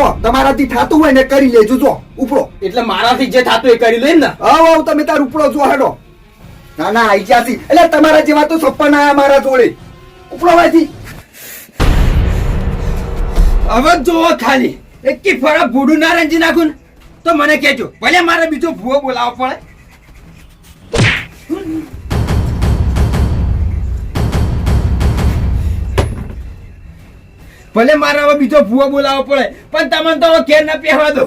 જો તમારાથી થતું હોય ને કરી લેજો જો ઉપડો. એટલે મારાથી જે થાતું એ કરી લો એમ ને. આવ તમે તાર ઉપડો જો હેડો. ના ના આઈ જાતી એટલે તમારા જેવા તો 56 આયા મારા જોડે. ઉપડો વાયથી. હવે જોવો ખાલી એકી ફરા ભૂડું ના રંજી નાખું ને તો મને કહેજો. ભલે મારે બીજો ભૂવો બોલાવવો પડે. ભલે મારે હવે બીજો ભૂવો બોલાવવો પડે પણ તમને તો હવે ઘેર ના પહેવા દો.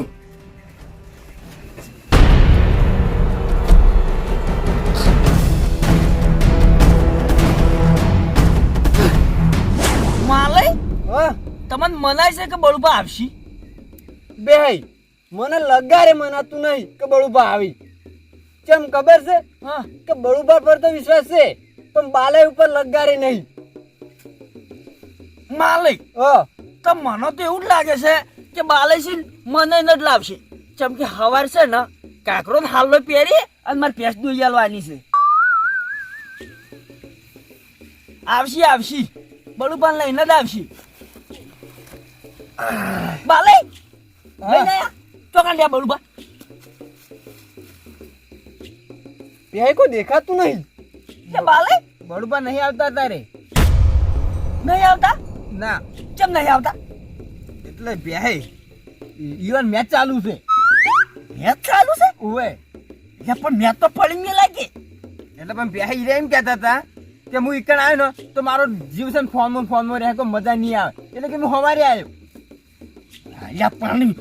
માલય તમને મનાય છે કે બળુભા આવશી? બે મને લગારે મનાતું નહીં કે બળુભા આવી. કેમ ખબર છે? હા કે બળુભા પર તો વિશ્વાસ છે પણ બાલાઈ ઉપર લગારે નહીં. માલય તો મને તો એવું જ લાગે છે કે બાલયસિંહ મને ન જ લાવશે. જેમ કે હવાર છે ને કાકરો ને હાલો પહેરી અને મારે ભેંસ દૂધ આલવાની છે. આવશી આવશી બળુભા લઈને જ આવશી. બાલય ચોકાન લ્યા બળુભા. બે કોઈ દેખાતું નહીં. બાલય બળુભા નહીં આવતા તારે? નહીં આવતા? ના. કેમ નહીં આવતા? એટલે બે ઈવન મેચ ચાલુ છે. મેચ ચાલુ છે? ઓવે. પણ મેચ તો પડી મેં લાગે. એટલે પણ બે હીરા એમ કહેતા હતા કે હું ઈકણ આવ્યો ને તો મારો જીવ છે ફોનમાં રહે કોઈ મજા નહીં આવે એટલે કે હું હવારે આવ્યો. યા પાણી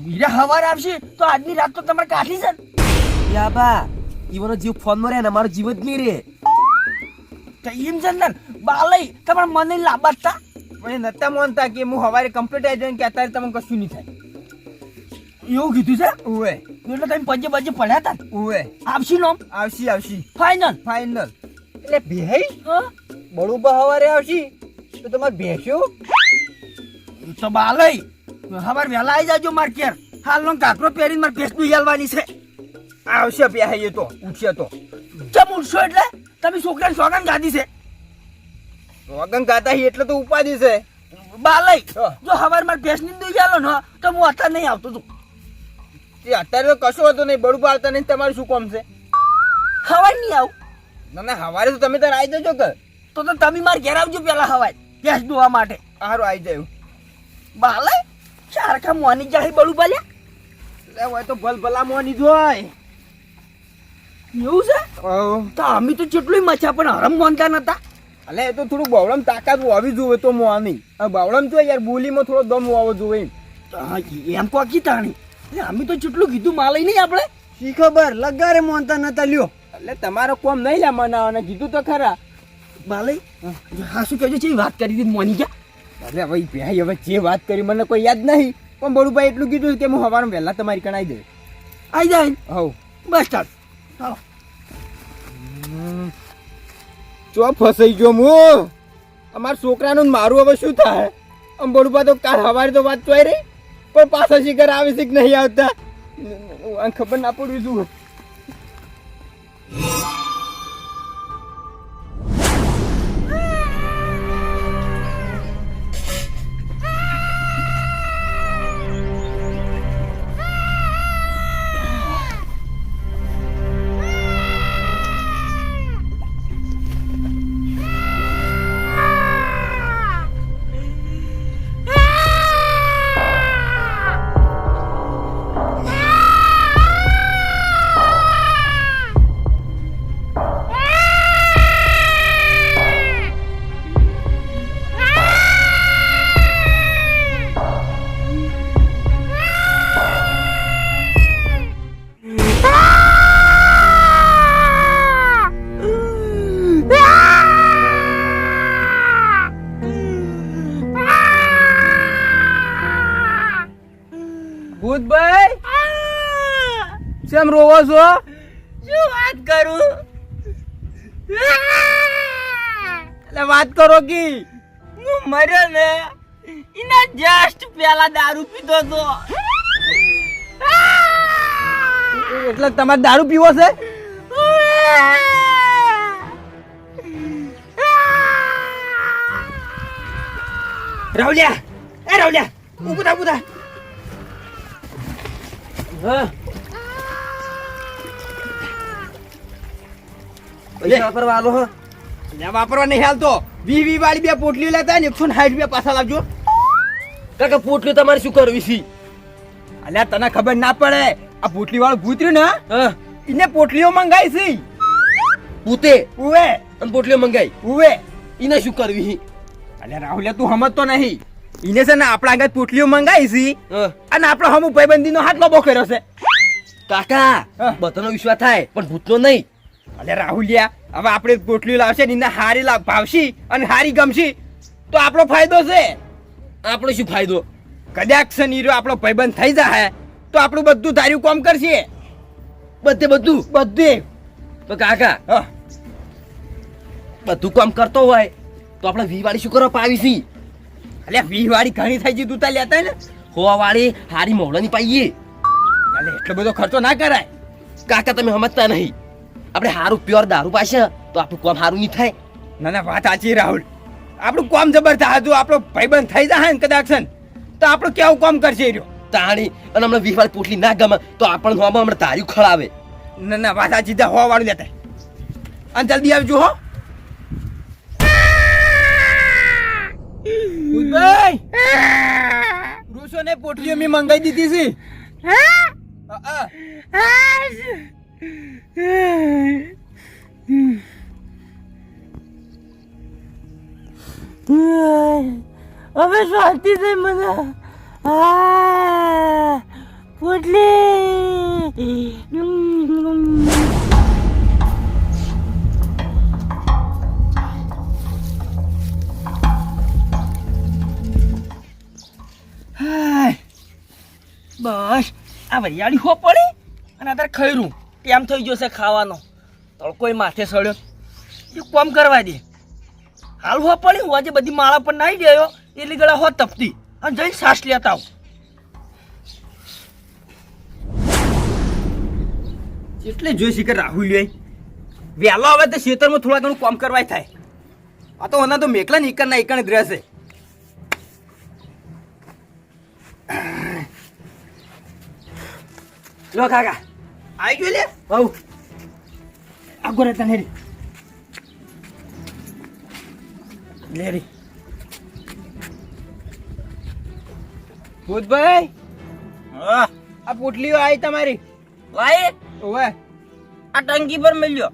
હીરા હવારે આવશે તો આજની રાત તો તમારે કાઢી છે ને. યા બા ઈવનો જીવ ફોનમાં રહે ને મારો જીવ જ નહીં રહે. તો એમ છે ને બાલય તમારે મને લાબાતા પણ એ નતા માનતા કે હું હવારે કમ્પ્લીટ આવી જાય કે અત્યારે તમને કશું નહીં થાય. એવું કીધું છે? ઓવે. એટલે તમે પજે પજે પડ્યા હતા ને? ઓવે. આવશી નોમ આવશી ફાઈનલ. ફાઇનલ. એટલે બે હા બળુભા હવારે આવશી તો તમારે ભેંસ્યો તો બાલય હવાર વહેલા આવી જાજો માર ઘેર. હાલ નો કાકરો પહેરીને મારે ભેંસ દૂધ આલવાની છે. આવશે બે એ તો ઉઠશે તો કેમ ઉઠશો એટલે તમે છોકરાને સોગન ગાધી છે? વગન ગાતા એટલે તો ઉપાધિ છે. બાલય હા. જો હવાર મારે ભેંસ ની દૂધ આલો ને તો હું અત્યારે નહીં આવતો તું. એ અત્યારે તો કશો હતો નહીં. બળુભા આવતા નહીં તમારું શું કામ છે? હવાર નહીં આવું ના ના હવારે તો તમે તારે આવી જજો કે તો તમે મારે ઘેર આવજો પેલા હવાર ભેંસ દોવા માટે. સારું આવી જાય. બાલય ચારખા મોની જાહી બળું બાલ્યા. એટલે હોય તો ભલ ભલા મોની જોય. એવું છે? તો અમે તો જેટલું મચા પણ હરમ મોનતા નતા. એટલે એ તો થોડું બાવળમ તાકાત હોવી જોઈએ તો મોની. બાવળમ જો યાર બોલીમાં થોડો દમ હોવો જોઈએ. તો હા, એમ કોકી તાણી અમે તો જેટલું કીધું માલય નહીં આપણે. શી ખબર લગારે મોનતા નતા લ્યો. એટલે તમારો કોમ નહીં લે મનાવાના કીધું તો ખરા. બાલય હા શું કહેજો છે વાત કરી દીધી મોની ગયા. અરે ભાઈ ભાઈ હવે જે વાત કરી મને કોઈ યાદ નહીં પણ બળુભાઈ એટલું કીધું કે હું હવારમાં વહેલા તમારી કણ આવી જાય. આવી જાય હવ બસ ચાલ ચાલો. ચો ફસાઈ ગયો હું. અમારા છોકરાનું ને મારું હવે શું થાય? આમ બળુભા તો કાલ હવારે તો વાત ચોઈ રહી પણ પાછા શિખર આવે છે કે નહીં આવતા ખબર ના પડવી જોઈએ. ભૂતભાઈ કેમ રોવો છો? શું વાત કરું? એટલે વાત કરો કી. હું મર્યો ને એના જસ્ટ પેલા દારૂ પીધો તો. એટલે તમારે દારૂ પીવો છે? રાવલિયા એ રાવલિયા ઊભું થા ઊભું થા. હા લે. પૈસા વાપરવા આલો હો લે વાપરવા નહીં હાલતો 20 વાળી બે પોટલીઓ લેતા ને 160 રૂપિયા પાછા લાવજો. કાકા પોટલી તમારે શું કરવી છે અલ્યા તને ખબર ના પડે આ પોટલી વાળું ભૂત રહ્યું ને હા એને પોટલીઓ મંગાઈ છે. પૂતે ઉવે અને પોટલીઓ મંગાઈ ઉવે એને શું કરવી અલ્યા રાહુલ તું સમજતો નહીં. ઈને છે ને આપણા આગળ પોટલીઓ મંગાઈ છે હા અને આપણો હમુ ભાઈબંધીનો હાથ લોબો કર્યો છે. કાકા હા. બધાનો વિશ્વાસ થાય પણ ભૂતનો નહીં. અલ્યા રાહુલિયા હવે આપણે પોટલીઓ લાવશે ને એને હારી ભાવશી અને હારી ગમશી તો આપણો ફાયદો છે. આપણો શું ફાયદો કદાચ છે નીરો આપણો ભાઈબંધ થઈ જાય તો આપણું બધું ધાર્યું કામ કરશે. બધું બધે તો કાકા હા બધું કામ કરતો હોય તો આપણે 20 વાળી શું કરવા પાવી છી અલ્યા 20 વાળી ઘણી થઈ ગઈ તું તા લેતા ને. 100 વાળી હારી મોહલાની પાઈએ. અલ્યા એટલો બધો ખર્ચો ના કરાય. કાકા તમે સમજતા નહીં આપણે હારું પ્યોર દારૂ પાશે તો આપણું કામ હારું નહીં થાય. ના ના વાત સાચી રાહુલ. આપણું કામ જબર થાય જો આપણો ભાઈબંધ થઈ જાય ને કદાચ છે ને, તો આપણું કેવું કામ કરશે રહ્યો. તાણી અને હમણાં 20 વાળી પોટલી ના ગમે તો આપણને હમણાં તાર્યું ખળાવે. ના ના વાત સાચી છે. 100 વાળું લેતા અને જલ્દી આવજો હો. ભાઈ રૂસો ને પોટલીઓ મેં મંગાઈ દીધી છે. હવે શાંતિ થઈ મને. પોટલી બસ આ વરિયાળી હો પડી અને અત્યારે ખૈરું ટેમ થઈ ગયો છે ખાવાનો. તડકો માથે સડ્યો એ કોમ કરવા દે. હાલ હો પડી હું આજે બધી માળા પર નાહી ગયો એટલી ગળા હો તપતી અને જઈને શ્વાસ લેતા આવું. એટલે જોઈ શીખર રાહુલ વહેલો આવે તો ખેતરમાં થોડા ઘણું કામ કરવા થાય. આ તો ઓના તો મેકલા ને એકર ના એકણ જ રહેશે. લો કાકા આવી ગયો લે. આવ આગો રહેતા ને લે રે ભૂતભાઈ. આ પોટલીઓ આવી તમારી. ભાઈ ઓવે આ ટંકી પર મળ્યો.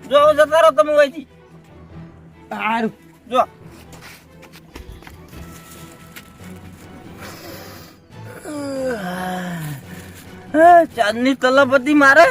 જો જતા રહો તમે વહીથી. સારું જો ચાંદની તલપતિ મારે.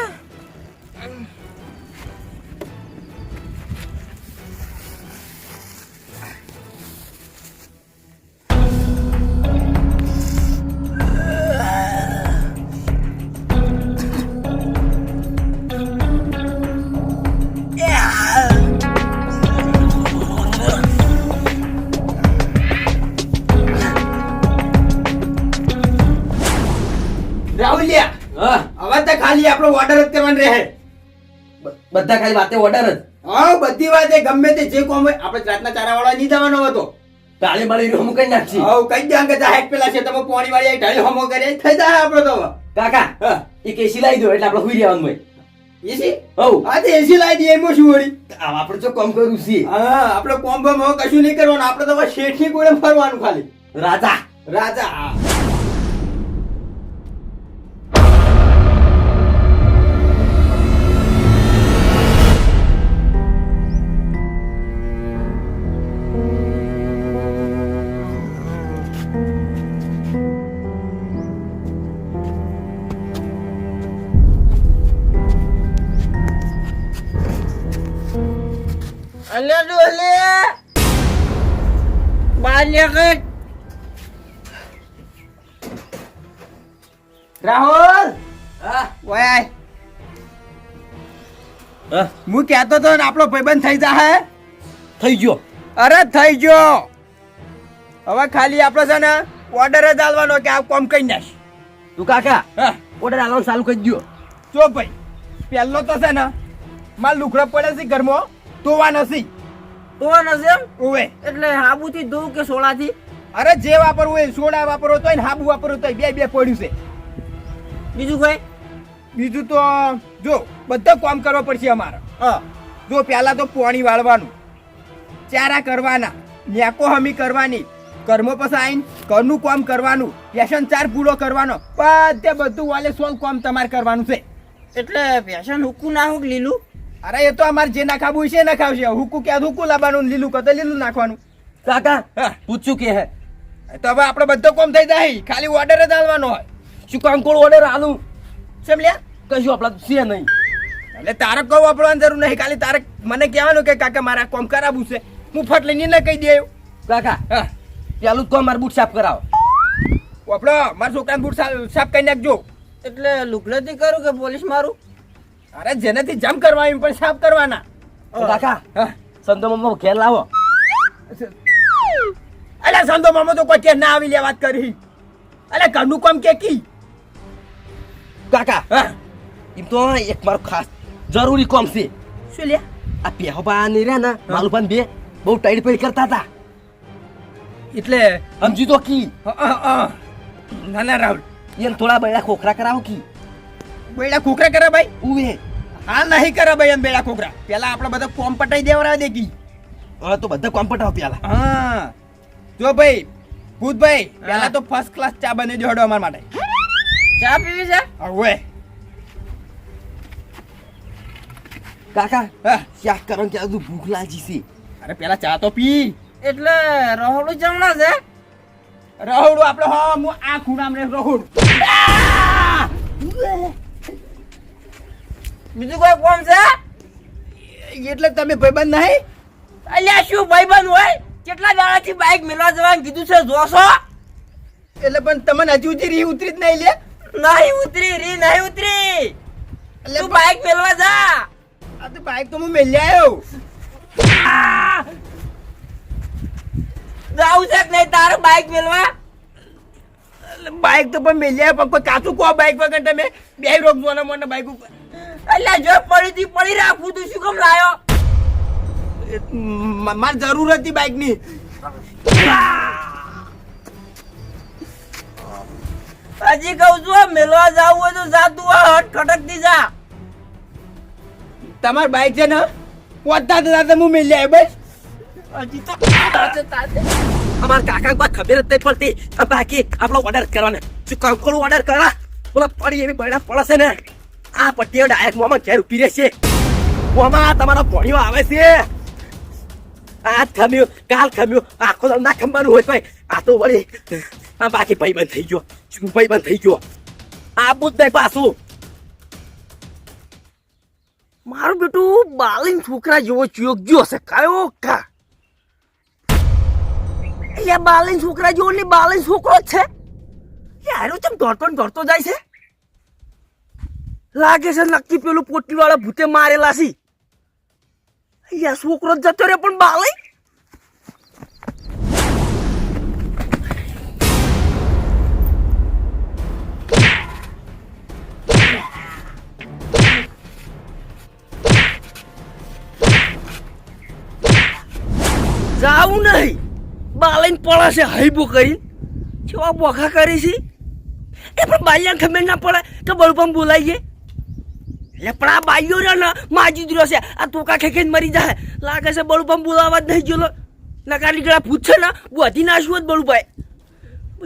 રાહુલિયા હા હવે તો ખાલી આપણો ઓર્ડર જ કરવાનો રહે. બધા ખાલી વાતે ઓર્ડર જ. હા બધી વાતે ગમે તે જે કોમ હોય આપણે રાતના ચારા વાળા નહીં જવાનો હતો. તાળી બાળી હમ કરી નાખી. હા કઈ દે કે જાહેર પેલા છે તમે પોણી વાળી આવી ઢાળી હમો કરે થઈ જાય આપણો તો. કાકા હા એક એસી લાવી દો એટલે આપણે હુઈ રહેવાનું હોય. એસી હવ આ તો એસી લાવી દઈએ એમાં શું વળી. આમ આપણે જો કામ કર્યું છે હા આપણે કોમ બમ હવે કશું નહીં કરવાનું. આપણે તો બસ શેઠની ગોળે ફરવાનું ખાલી. રાજા. રાજા હા. અલે ડોલે બાલ્યકટ રાહુલ હા ઓય આય. હા હું કહેતો તો ને આપણો ભાઈબંધ થઈ જાય. થઈ ગયો. અરે થઈ ગયો. હવે ખાલી આપણે છે ને ઓર્ડર જ આલવાનો કે આ કોમ કરી નાખ. તું કાકા હા ઓર્ડર આલવાનું ચાલુ કરી દો. જો ભાઈ પહેલો તો છે ને માર લુકડો પડે છે ઘરમાં ધોવા નથી. તો નથી એમ ઓવે એટલે હાબુથી ધોવું કે સોડાથી? અરે જે વાપરવું હોય સોડા વાપરવો તોય ને હાબુ વાપરવો તોય બે પડ્યું છે. બીજું કઈ? બીજું તો જો બધા કામ કરવા પડશે અમારે. જો પહેલા તો પાણી વાળવાનું, ચારા કરવાના, નેકો હમી કરવાની, કર્મો પછી આવીને ઘરનું કામ કરવાનું, પેશન ચાર પૂરો કરવાનો, બધું વાલે સોલ કામ તમારે કરવાનું છે. એટલે ભેસન હુકું ના હુક લીલું? અરે એ તો અમારે જે નખાવું છે નખાવશે. હુકું ક્યાં હુકું લાવવાનું, લીલું કહો તો લીલું નાખવાનું. કાકા હા. પૂછ્યું કે હે તો હવે આપણે બધો કામ થઈ જાય, ખાલી ઓર્ડર જ આલવાનો હોય. શું કામ કોણ ઓર્ડર આલું? સમજ્યા? કશું આપણા છે નહીં. એટલે તારે કહું વાપરવાની જરૂર નહીં, ખાલી તારે મને કહેવાનું કે કાકા મારે આ કામ કરાવવું છે. હું ફટ લઈને ન કહી દે. કાકા હા પેલું તો મારા બૂટ સાફ કરાવો. વાપરો મારા છોકરાને બૂટ સાફ કરી નાખજો. એટલે લુકડેથી કરું કે પોલીસ મારું? અરે જેનાથી જમ કરવા એમ પણ સાફ કરવાના. કાકા હા. સંતો મમ્મા ઘેર લાવો. અલ્યા સંતો મામા તો કોઈ કે ના આવી લે વાત કરી. અલ્યા ઘરનું કામ કે કી. કાકા હા એમ તો એક મારું ખાસ જરૂરી કામ છે. શું લે? આ પેહોબા ને રહ્યા ને માલુભાન બે બહુ ટાઈટ પડી કરતા હતા. એટલે સમજી તો કી ના ના રાહુલ, એને થોડા બૈડા ખોખરા કરાવો કી. બેડા ખોખરા કરે ભાઈ? ઉવે હા નહીં કરે ભાઈ એમ બેડા ખોખરા. પેલા આપણે બધા કોમ પટાઈ દેવરા દે કી. હવે તો બધા કોમ પટાવો પેલા. હા જો ભાઈ ભૂતભાઈ પેલા તો ફર્સ્ટ ક્લાસ ચા બની દેડો અમાર માટે. ચા પીવી છે? હવે કાકા હા શાક કરવાનું ત્યાં બધું ભૂખ લાગી છે. અરે પેલા ચા તો પી. એટલે રહોડું જમણા છે? રહોડું આપણે હા હું આ ખૂણામાં રે રહોડું. બીજું કોઈ કોમ છે? એટલે તમે ભાઈબંધ નહીં? અલ્યા શું ભાઈબંધ હોય? કેટલા દાડાથી બાઈક મેળવા જવાનું કીધું છે જોશો? એટલે પણ તમને હજુ સુધી રી ઉતરી જ નહીં લે. નહીં ઉતરી રી નહીં ઉતરી. એટલે તું બાઈક મેળવા જા. આ તો બાઈક તો હું મેલી આવ્યો. જાવું છે કે નહીં તારે બાઈક મેળવા? એટલે બાઈક તો પણ મેલી આવ્યો, પણ કોઈ કાચું કો બાઈક વગર તમે બે રોક જોને મને બાઈક ઉપર. અલ્યા જો પડી હતી પડી રાખું તું શું કેમ લાયો? મારે જરૂર હતી બાઈક ની. હજી કહું છું મેળવા જાવું હોય તો જા તું હટ ખટકતી જા. તમાર બાઈક છે ને પોતા હતા હું મેલી આવ્યો બસ. હજી તો અમારા કાકા કોઈ ખબર જ નહીં પડતી. આ બાકી આપણો ઓર્ડર કરવાનો શું કામ કરું ઓર્ડર કરા? બોલા પડી એવી બૈડા પડે છે ને આ પટ્ટીઓ ડાયરેક્ટ મોમાં ઘેર ઉભી રહેશે. મોમાં તમારા ભણીઓ આવે છે. આ ખમ્યું કાલ ખમ્યું આખો દાડો ના ખમવાનું હોય ભાઈ. આ તો વળી આ બાકી ભાઈબંધ થઈ ગયો. શું ભાઈબંધ થઈ ગયો? આ બુદ્ધ નહીં પાછું. મારું બેટું બાલીન છોકરા જેવો ચોગ્યો હશે કયો કા? એટલે બાલીન છોકરા જેવો ને બાલીન છોકરો જ છે. યારો ચમ દોડતો જાય છે? લાગે છે નક્કી પેલું પોટલી વાળા ભૂતે મારેલા છે. અહીંયા છોકરો જ જતો રે પણ બાલી. જાવું નહીં બાલીને પડે છે હૈબો કરી કેવા બોખા કરી છે. એ પણ બાલિયા ખબર ના પડે કે બળપણ બોલાઈએ. એટલે પણ આ બાઈઓ રે ને માજી દ્યો છે આ ટોકા ખેખે મરી જાય. લાગે છે બળપણ બોલાવા જ નહીં ગયેલો. નકા નીકળ્યા ભૂત છે ને બોધી નાશું જ બળુભાઈ.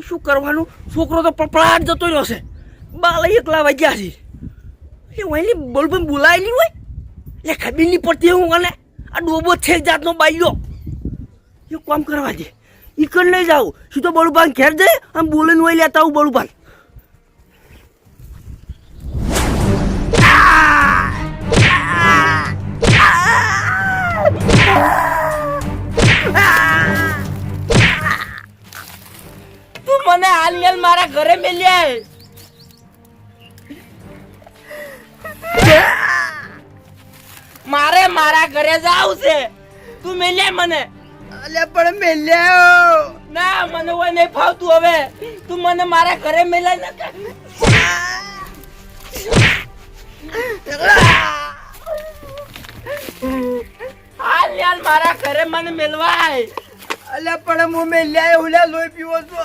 શું કરવાનું? છોકરો તો પપડાટ જતો રહ્યો છે. બાલા એકલા વાગ્યા છે. એ વહેલી બળપણ બોલાયેલી હોય એટલે ખબર નહીં પડતી હું અને આ ડોબો છે જાતનો બાઈઓ. એ કામ કરવા દે ઈકડ નહીં જાઉં સીધો બળુભાન ઘેર જાય આમ બોલીને હોય લેતા આવું બળુભાન. તું મને હાલ મારા ઘરે મેલ્યા. મારે મારા ઘરે જાવ છે. તું મેલ્યા મને. અલ્યા પણ મેલ્યા ના મને હોય નહીં ફાવતું હવે. તું મને મારા ઘરે મેલ્યા ને હાલ મારા ઘરે અરે મને મેલવાય. અલ્યા પણ હું મેલ્યા ઉલ્યા લોહી પીવો છું